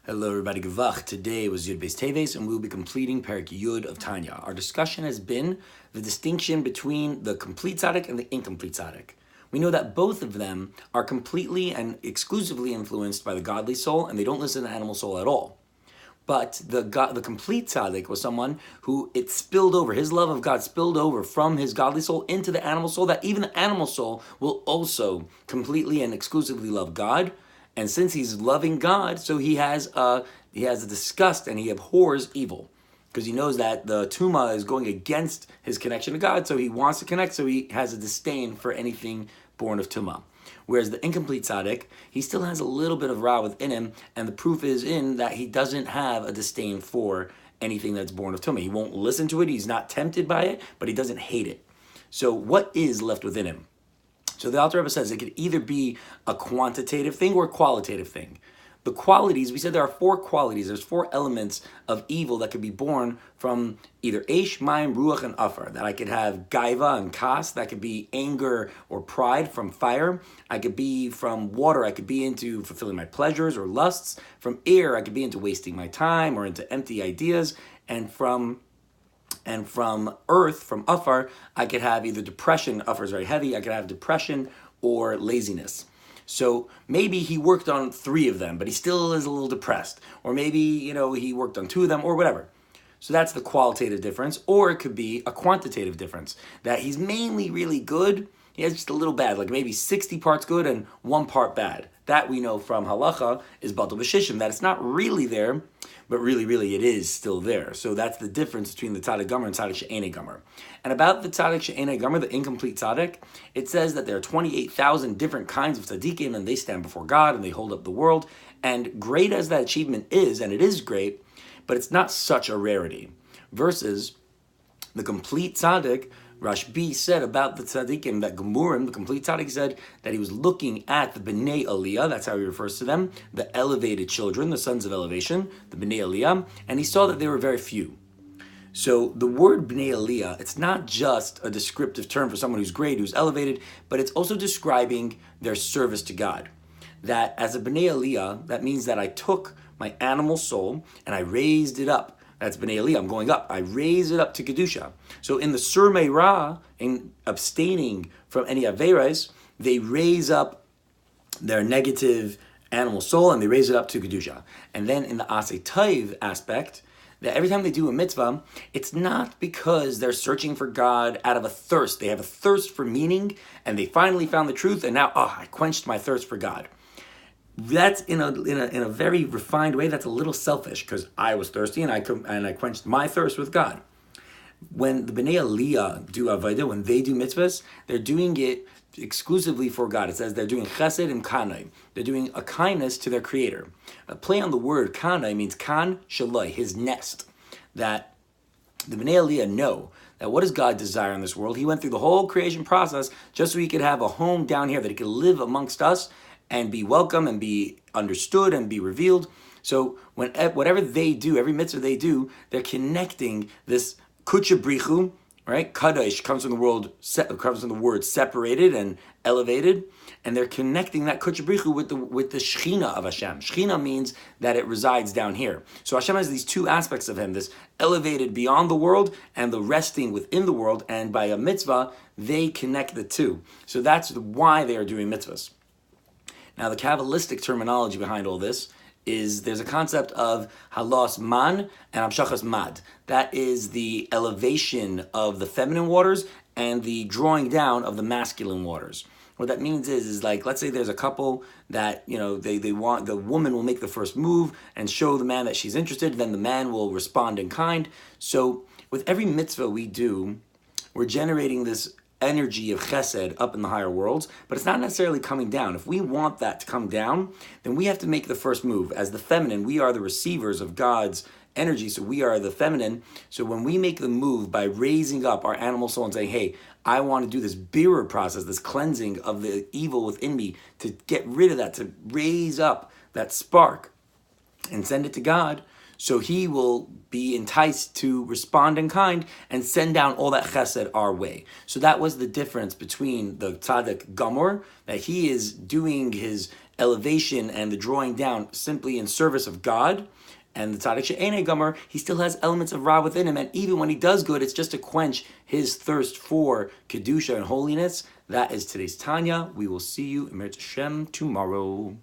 Hello everybody, Gavach. Today was Yud Beis Teves and we will be completing Parak Yud of Tanya. Our discussion has been the distinction between the complete Tzadik and the incomplete Tzadik. We know that both of them are completely and exclusively influenced by the godly soul and they don't listen to the animal soul at all. But the complete tzaddik was someone who it spilled over, his love of God spilled over from his godly soul into the animal soul, that even the animal soul will also completely and exclusively love God. And since he's loving God, so he has a disgust and he abhors evil. Because he knows that the Tuma is going against his connection to God, so he wants to connect, so he has a disdain for anything born of Tuma. Whereas the incomplete tzaddik, he still has a little bit of Ra within him, and the proof is in that he doesn't have a disdain for anything that's born of Tumah. He won't listen to it, he's not tempted by it, but he doesn't hate it. So what is left within him? So the Alter Rebbe says it could either be a quantitative thing or a qualitative thing. The qualities, we said there are four qualities, there's four elements of evil that could be born from either Eish, Mayim, Ruach, and Afar. That I could have Gaiva and Kas, that could be anger or pride from fire. I could be from water, I could be into fulfilling my pleasures or lusts. From air, I could be into wasting my time or into empty ideas. And from earth, from Afar, I could have either depression, Afar is very heavy, I could have depression or laziness. So maybe he worked on 3 of them, but he still is a little depressed. Or maybe, he worked on 2 of them or whatever. So that's the qualitative difference. Or it could be a quantitative difference, that he's mainly really good, he has just a little bad, like maybe 60 parts good and 1 part bad. That we know from halacha is batal b'shishim, that it's not really there, but really it is still there. So that's the difference between the tzaddik gomer and tzaddik she'enei gomer. And about the tzaddik she'enei gomer, the incomplete tzaddik, it says that there are 28,000 different kinds of tzaddikim, and they stand before God and they hold up the world. And great as that achievement is, and it is great, but it's not such a rarity. Versus the complete tzaddik, Rashbi said about the tzaddikim, that Gemurim, the complete tzaddik, said that he was looking at the Bnei Aliyah, that's how he refers to them, the elevated children, the sons of elevation, the Bnei Aliyah, and he saw that they were very few. So the word Bnei Aliyah, it's not just a descriptive term for someone who's great, who's elevated, but it's also describing their service to God. That as a Bnei Aliyah, that means that I took my animal soul and I raised it up. That's Bnei Aliyah, I'm going up. I raise it up to Kedusha. So in the Sur Meirah, in abstaining from any Averais, they raise up their negative animal soul and they raise it up to Kedusha. And then in the Aseh Tov aspect, that every time they do a mitzvah, it's not because they're searching for God out of a thirst. They have a thirst for meaning and they finally found the truth and now, I quenched my thirst for God. That's in a very refined way. That's a little selfish because I was thirsty and I quenched my thirst with God. When the Bnei Aliyah do Avodah, when they do mitzvahs, they're doing it exclusively for God. It says they're doing chesed and kanai. They're doing a kindness to their Creator. A play on the word kanai means kan shaloi, his nest. That the Bnei Aliyah know that what does God desire in this world? He went through the whole creation process just so he could have a home down here, that he could live amongst us and be welcome and be understood and be revealed. So whatever they do, every mitzvah they do, they're connecting this kucha brichu, right? Kadosh comes from the word separated and elevated, and they're connecting that kucha brichu with the Shechina of Hashem. Shechina means that it resides down here. So Hashem has these 2 aspects of him: this elevated beyond the world and the resting within the world. And by a mitzvah, they connect the 2. So that's why they are doing mitzvahs. Now, the Kabbalistic terminology behind all this is there's a concept of halos man and amshachas mad. That is the elevation of the feminine waters and the drawing down of the masculine waters. What that means is like, let's say there's a couple that, they want, the woman will make the first move and show the man that she's interested, then the man will respond in kind. So with every mitzvah we do, we're generating this energy of chesed up in the higher worlds, but it's not necessarily coming down. If we want that to come down, then we have to make the first move. As the feminine, we are the receivers of God's energy, so we are the feminine. So when we make the move by raising up our animal soul and saying, hey, I want to do this birur process, this cleansing of the evil within me, to get rid of that, to raise up that spark and send it to God, so he will be enticed to respond in kind and send down all that chesed our way. So that was the difference between the tzaddik gomer, that he is doing his elevation and the drawing down simply in service of God. And the Tzadik she'enei gomer, he still has elements of Ra within him, and even when he does good, it's just to quench his thirst for Kedusha and holiness. That is today's Tanya. We will see you in Meretz Hashem tomorrow.